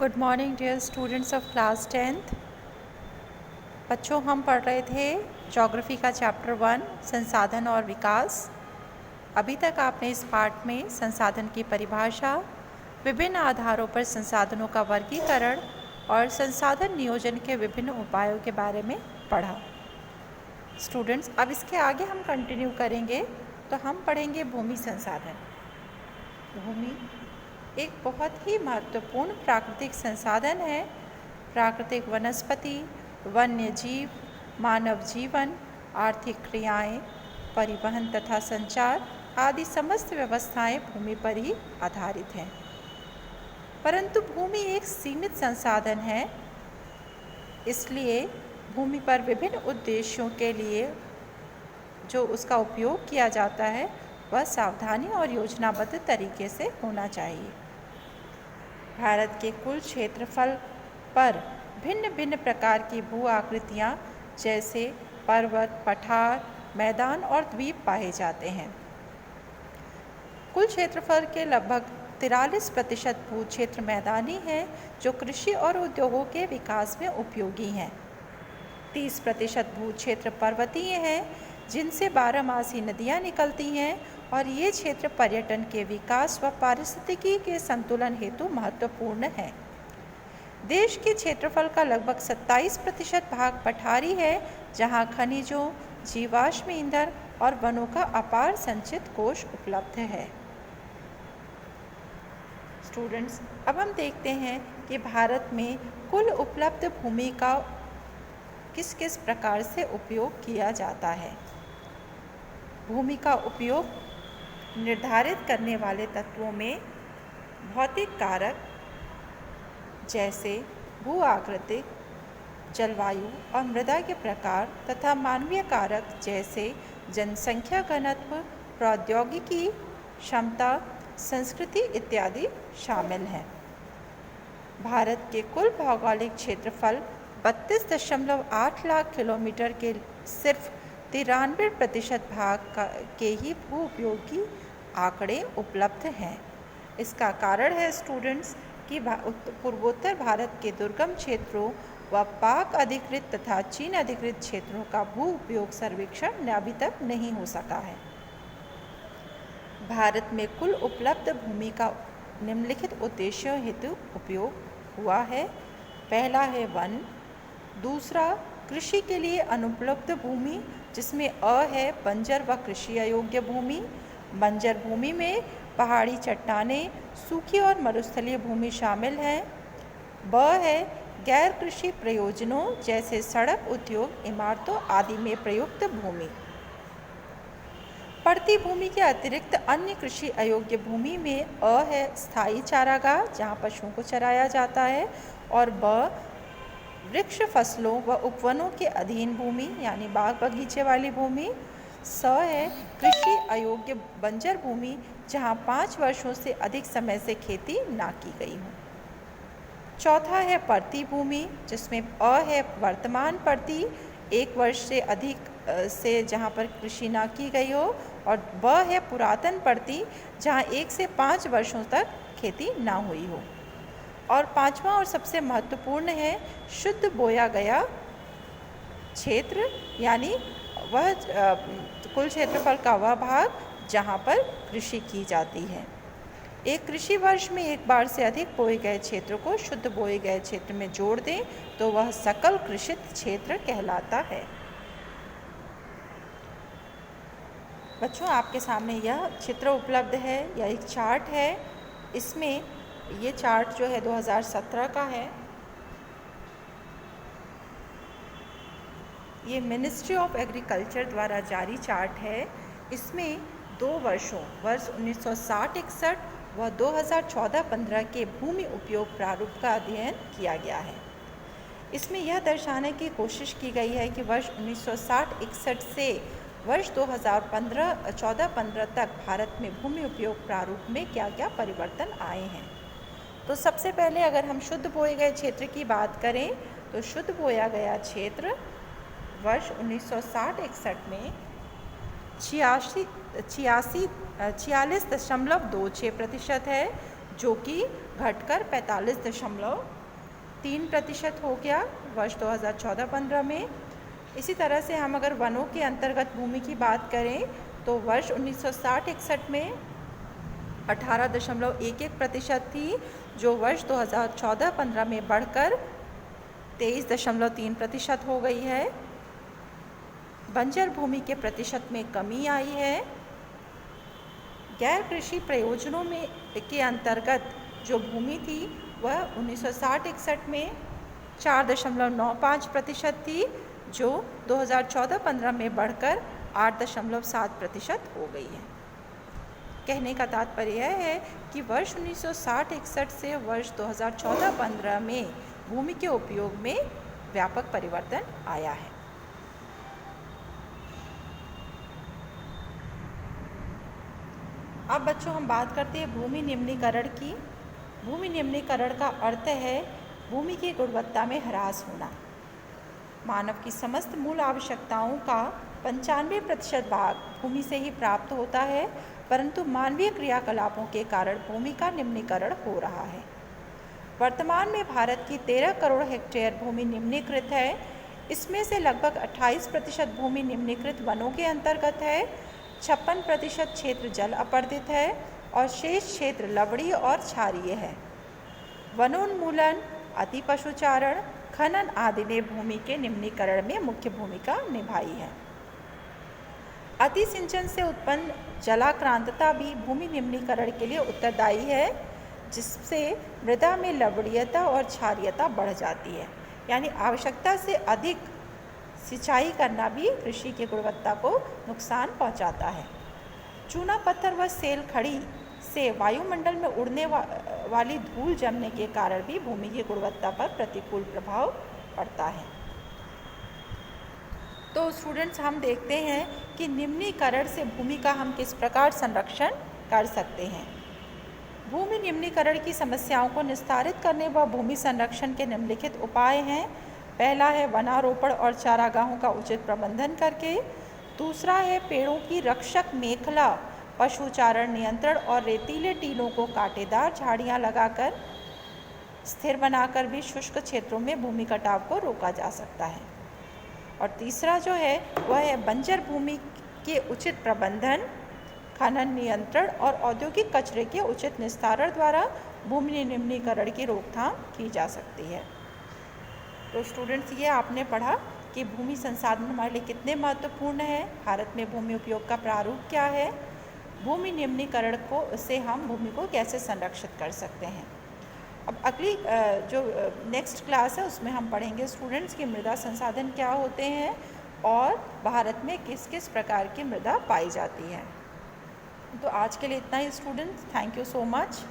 Good morning dear students of class 10th। बच्चों, हम पढ़ रहे थे ज्योग्राफी का चैप्टर 1 संसाधन और विकास। अभी तक आपने इस पार्ट में संसाधन की परिभाषा, विभिन्न आधारों पर संसाधनों का वर्गीकरण और संसाधन नियोजन के विभिन्न उपायों के बारे में पढ़ा। स्टूडेंट्स, अब इसके आगे हम कंटिन्यू करेंगे तो हम पढ़ेंगे भूमि संसाधन। भूमि एक बहुत ही महत्वपूर्ण प्राकृतिक संसाधन है। प्राकृतिक वनस्पति, वन्य जीव, मानव जीवन, आर्थिक क्रियाएं, परिवहन तथा संचार आदि समस्त व्यवस्थाएं भूमि पर ही आधारित हैं। परंतु भूमि एक सीमित संसाधन है, इसलिए भूमि पर विभिन्न उद्देश्यों के लिए जो उसका उपयोग किया जाता है वह सावधानी और योजनाबद्ध तरीके से होना चाहिए। भारत के कुल क्षेत्रफल पर भिन्न भिन्न प्रकार की भू आकृतियाँ जैसे पर्वत, पठार, मैदान और द्वीप पाए जाते हैं। कुल क्षेत्रफल के लगभग 43% भू क्षेत्र मैदानी है जो कृषि और उद्योगों के विकास में उपयोगी हैं। 30% भू क्षेत्र पर्वतीय है जिनसे 12मासी नदियाँ निकलती हैं और ये क्षेत्र पर्यटन के विकास व पारिस्थितिकी के संतुलन हेतु महत्वपूर्ण है। देश के क्षेत्रफल का लगभग 27% भाग पठारी है जहाँ खनिजों, जीवाश्म ईंधन और वनों का अपार संचित कोश उपलब्ध है। स्टूडेंट्स, अब हम देखते हैं कि भारत में कुल उपलब्ध भूमि का किस किस प्रकार से उपयोग किया जाता है। भूमि का उपयोग निर्धारित करने वाले तत्वों में भौतिक कारक जैसे भू आकृतिक, जलवायु और मृदा के प्रकार तथा मानवीय कारक जैसे जनसंख्या घनत्व, प्रौद्योगिकी, क्षमता, संस्कृति इत्यादि शामिल हैं। भारत के कुल भौगोलिक क्षेत्रफल 32.8 लाख किलोमीटर के सिर्फ 93% भाग के ही भू उपयोगी आंकड़े उपलब्ध हैं। इसका कारण है स्टूडेंट्स कि पूर्वोत्तर भारत के दुर्गम क्षेत्रों व पाक अधिकृत तथा चीन अधिकृत क्षेत्रों का भू उपयोग सर्वेक्षण अभी तक नहीं हो सका है। भारत में कुल उपलब्ध भूमि का निम्नलिखित उद्देश्यों हेतु उपयोग हुआ है। पहला है वन, दूसरा कृषि के लिए अनुपलब्ध भूमि जिसमें अ है बंजर व कृषि अयोग्य भूमि। बंजर भूमि में पहाड़ी चट्टानें, सूखी और मरुस्थलीय भूमि शामिल है। ब है गैर कृषि प्रयोजनों जैसे सड़क, उद्योग, इमारतों आदि में प्रयुक्त भूमि। पड़ती भूमि के अतिरिक्त अन्य कृषि अयोग्य भूमि में अ है स्थायी चारागाह जहाँ पशुओं को चराया जाता है, और ब वृक्ष, फसलों व उपवनों के अधीन भूमि यानी बाग बगीचे वाली भूमि। स है कृषि अयोग्य बंजर भूमि जहाँ 5 वर्षों से अधिक समय से खेती ना की गई हो। चौथा है पड़ती भूमि जिसमें अ है वर्तमान पड़ती 1 वर्ष से अधिक से जहाँ पर कृषि ना की गई हो, और ब है पुरातन पड़ती जहाँ 1 से 5 वर्षों तक खेती ना हुई हो। और पांचवा और सबसे महत्वपूर्ण है शुद्ध बोया गया क्षेत्र यानी वह कुल क्षेत्रफल का वह भाग जहाँ पर कृषि की जाती है। एक कृषि वर्ष में एक बार से अधिक बोए गए क्षेत्र को शुद्ध बोए गए क्षेत्र में जोड़ दें तो वह सकल कृषित क्षेत्र कहलाता है। बच्चों, आपके सामने यह चित्र उपलब्ध है, यह एक चार्ट है। इसमें ये चार्ट जो है 2017 का है। ये मिनिस्ट्री ऑफ एग्रीकल्चर द्वारा जारी चार्ट है। इसमें 2 वर्षों वर्ष 1960-61 व 2014-15 के भूमि उपयोग प्रारूप का अध्ययन किया गया है। इसमें यह दर्शाने की कोशिश की गई है कि वर्ष 1960-61 से वर्ष 2014-15 तक भारत में भूमि उपयोग प्रारूप में क्या क्या परिवर्तन आए हैं। तो सबसे पहले अगर हम शुद्ध बोए गए क्षेत्र की बात करें तो शुद्ध बोया गया क्षेत्र वर्ष 1960-61 में 46.26% है, जो कि घटकर 45.3% हो गया वर्ष 2014-15 में। इसी तरह से हम अगर वनों के अंतर्गत भूमि की बात करें तो वर्ष 1960-61 में 18.11% थी, जो वर्ष 2014-15 में बढ़कर 23.3% हो गई है। बंजर भूमि के प्रतिशत में कमी आई है। गैर कृषि प्रयोजनों में के अंतर्गत जो भूमि थी वह 1960-61 में 4.95% थी, जो 2014-15 में बढ़कर 8.7% हो गई है। कहने का तात्पर्य यह है कि वर्ष 1960-61 से वर्ष 2014-15 में भूमि के उपयोग में व्यापक परिवर्तन आया है। अब बच्चों हम बात करते हैं भूमि निम्नीकरण की। भूमि निम्नीकरण का अर्थ है भूमि की गुणवत्ता में ह्रास होना। मानव की समस्त मूल आवश्यकताओं का 95% भाग भूमि से ही प्राप्त होता है, परंतु मानवीय क्रियाकलापों के कारण भूमि का निम्नीकरण हो रहा है। वर्तमान में भारत की 13 करोड़ हेक्टेयर भूमि निम्नीकृत है। इसमें से लगभग 28% भूमि निम्नीकृत वनों के अंतर्गत है, 56% क्षेत्र जल अपर्दित है और शेष क्षेत्र लवणीय और क्षारीय है। वनोन्मूलन, अति पशुचारण, खनन आदि ने भूमि के निम्नीकरण में मुख्य भूमिका निभाई है। अति सिंचन से उत्पन्न जलाक्रांतता भी भूमि निम्नीकरण के लिए उत्तरदायी है, जिससे मृदा में लवणीयता और क्षारीयता बढ़ जाती है। यानी आवश्यकता से अधिक सिंचाई करना भी कृषि की गुणवत्ता को नुकसान पहुंचाता है। चूना पत्थर व सेल खड़ी से वायुमंडल में उड़ने वाली धूल जमने के कारण भी भूमि की गुणवत्ता पर प्रतिकूल प्रभाव पड़ता है। तो स्टूडेंट्स, हम देखते हैं कि निम्नीकरण से भूमि का हम किस प्रकार संरक्षण कर सकते हैं। भूमि निम्नीकरण की समस्याओं को निस्तारित करने व भूमि संरक्षण के निम्नलिखित उपाय हैं। पहला है वनारोपण और चारागाहों का उचित प्रबंधन करके। दूसरा है पेड़ों की रक्षक मेखला, पशुचारण नियंत्रण और रेतीले टीलों को कांटेदार झाड़ियाँ लगाकर स्थिर बनाकर भी शुष्क क्षेत्रों में भूमि कटाव को रोका जा सकता है। और तीसरा जो है वह है बंजर भूमि के उचित प्रबंधन, खनन नियंत्रण और औद्योगिक कचरे के उचित निस्तारण द्वारा भूमि निम्नीकरण की रोकथाम की जा सकती है। तो स्टूडेंट्स, ये आपने पढ़ा कि भूमि संसाधन हमारे लिए कितने महत्वपूर्ण है, भारत में भूमि उपयोग का प्रारूप क्या है, भूमि निम्नीकरण को से हम भूमि को कैसे संरक्षित कर सकते हैं। अब अगली जो नेक्स्ट क्लास है उसमें हम पढ़ेंगे स्टूडेंट्स कि मृदा संसाधन क्या होते हैं और भारत में किस किस प्रकार की मृदा पाई जाती है। तो आज के लिए इतना ही students, thank you so much.